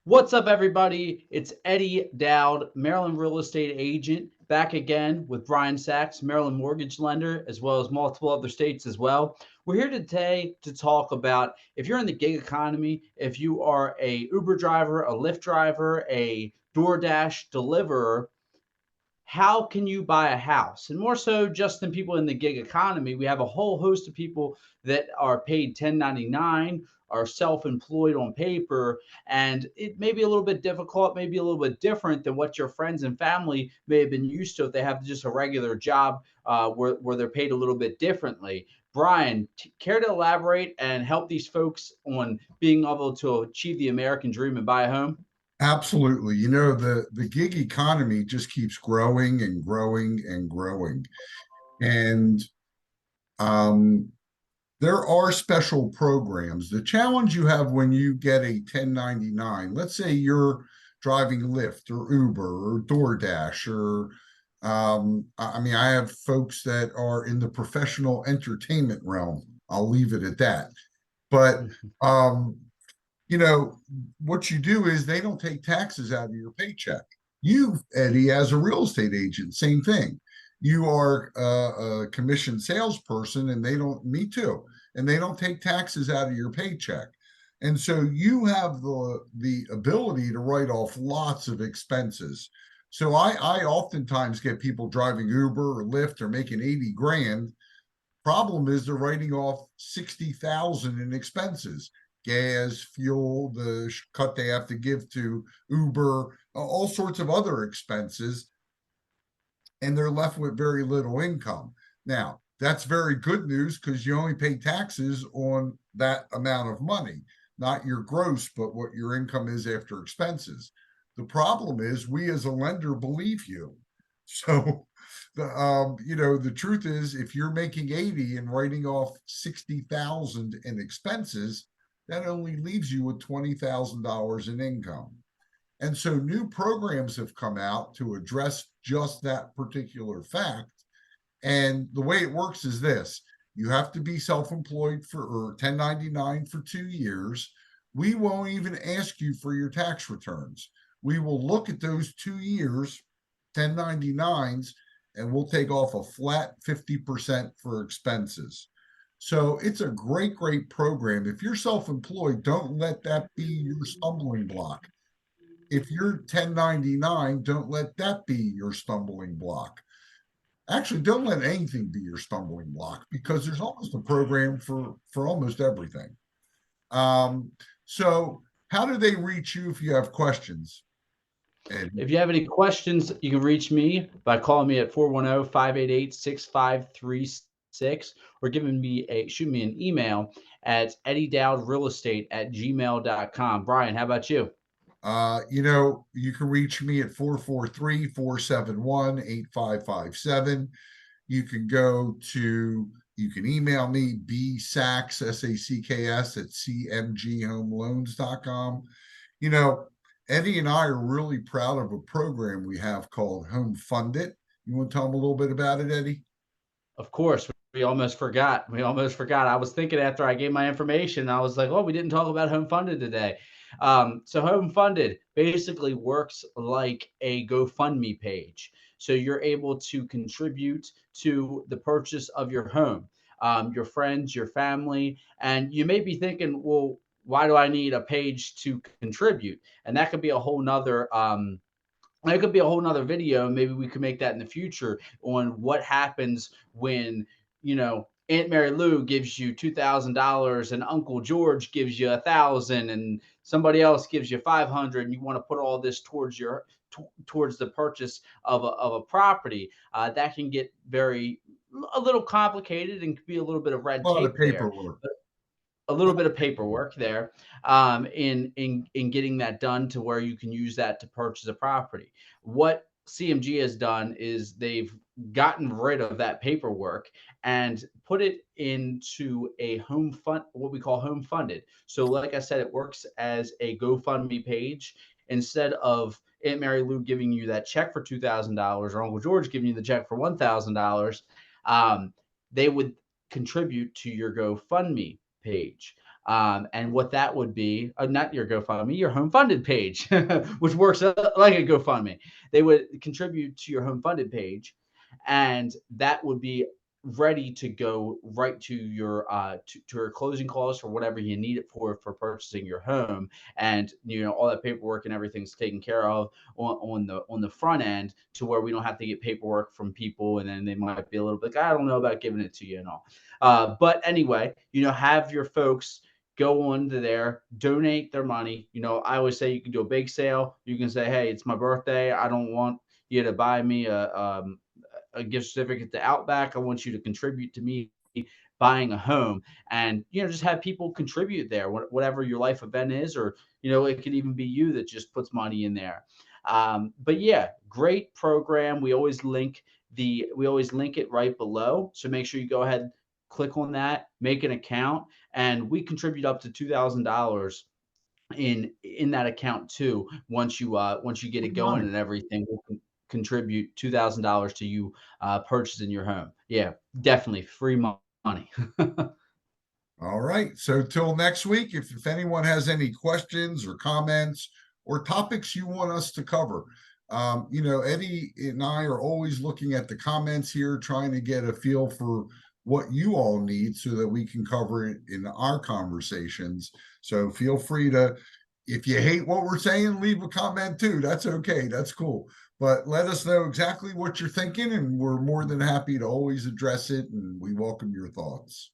What's up, everybody? It's Eddie Dowd, Maryland real estate agent, back again with Brian Sachs, Maryland mortgage lender, as well as multiple other states as well. We're here today to talk about if you're in the gig economy, if you are a Uber driver, a Lyft driver, a DoorDash deliverer, how can you buy a house? And more so, just than people in the gig economy, we have a whole host of people that are paid 1099, are self-employed on paper, and it may be a little bit difficult, maybe a little bit different than what your friends and family may have been used to if they have just a regular job where they're paid a little bit differently. Brian, care to elaborate and help these folks on being able to achieve the American dream and buy a home? Absolutely. The gig economy just keeps growing and growing and growing. And um, there are special programs. The challenge you have when you get a 1099, let's say you're driving Lyft or Uber or DoorDash or I mean, I have folks that are in the professional entertainment realm. I'll leave it at that. But um, you know, what you do is they don't take taxes out of your paycheck. You, Eddie, as a real estate agent, same thing. You are a commissioned salesperson, and they don't, me too, and they don't take taxes out of your paycheck. And so you have the ability to write off lots of expenses. So I oftentimes get people driving Uber or Lyft or making 80 grand. Problem is they're writing off 60,000 in expenses, gas, fuel, the cut they have to give to Uber, all sorts of other expenses, and they're left with very little income. Now, that's very good news because you only pay taxes on that amount of money, not your gross, but what your income is after expenses. The problem is we as a lender believe you. So the truth is if you're making 80 and writing off 60,000 in expenses, that only leaves you with $20,000 in income. And so new programs have come out to address just that particular fact. And the way it works is this: you have to be self employed for or 1099 for 2 years. We won't even ask you for your tax returns. We will look at those 2 years, 1099s, and we'll take off a flat 50% for expenses. So it's a great, great program. If you're self employed, don't let that be your stumbling block. If you're 1099, don't let that be your stumbling block. Actually, don't let anything be your stumbling block because there's almost a program for almost everything. Um, so how do they reach you if you have questions, Ed? If you have any questions, you can reach me by calling me at 410-588-6536 or shoot me an email at eddiedowdrealestate@gmail.com. Brian, how about you? You can reach me at 443-471-8557. You can go to, you can email me, bsacks, S-A-C-K-S, at cmghomeloans.com. You know, Eddie and I are really proud of a program we have called Home Fund It. You want to tell them a little bit about it, Eddie? Of course, we almost forgot. We almost forgot. I was thinking after I gave my information, I was like, oh, we didn't talk about Home Funded today. So Home Funded basically works like a GoFundMe page. So you're able to contribute to the purchase of your home, your friends, your family, and you may be thinking, well, why do I need a page to contribute? And that could be a whole nother it could be a whole nother video. Maybe we could make that in the future on what happens when, Aunt Mary Lou gives you $2,000 and Uncle George gives you 1,000 and somebody else gives you 500 and you want to put all this towards the purchase of a property. That can get a little complicated and could be a little bit of red A lot of tape there. paperwork. A little bit of paperwork there in getting that done to where you can use that to purchase a property. What CMG has done is they've gotten rid of that paperwork and put it into a home fund, what we call home funded. So, like I said, it works as a GoFundMe page. Instead of Aunt Mary Lou giving you that check for $2,000 or Uncle George giving you the check for $1,000, they would contribute to your GoFundMe page. And what that would be, not your GoFundMe, your home funded page, which works like a GoFundMe. They would contribute to your home funded page, and that would be ready to go right to your to your closing costs or whatever you need it for purchasing your home. And all that paperwork and everything's taken care of on the front end, to where we don't have to get paperwork from people, and then they might be a little bit like, I don't know about giving it to you and all. But anyway, have your folks go on to there, donate their money. I always say you can do a bake sale. You can say, hey, it's my birthday, I don't want you to buy me a gift certificate to Outback. I want you to contribute to me buying a home. And just have people contribute there, whatever your life event is. Or it could even be you that just puts money in there. But yeah, great program. We always link it right below, so make sure you go ahead, click on that, make an account, and we contribute up to $2,000 in that account too. Once you get it Good going money. and everything, we'll contribute $2,000 to you purchasing your home. Yeah, definitely free money. All right. So till next week, if anyone has any questions or comments or topics you want us to cover, Eddie and I are always looking at the comments here, trying to get a feel for what you all need so that we can cover it in our conversations. So feel free to, if you hate what we're saying, leave a comment too. That's okay. That's cool. But let us know exactly what you're thinking, and we're more than happy to always address it, and we welcome your thoughts.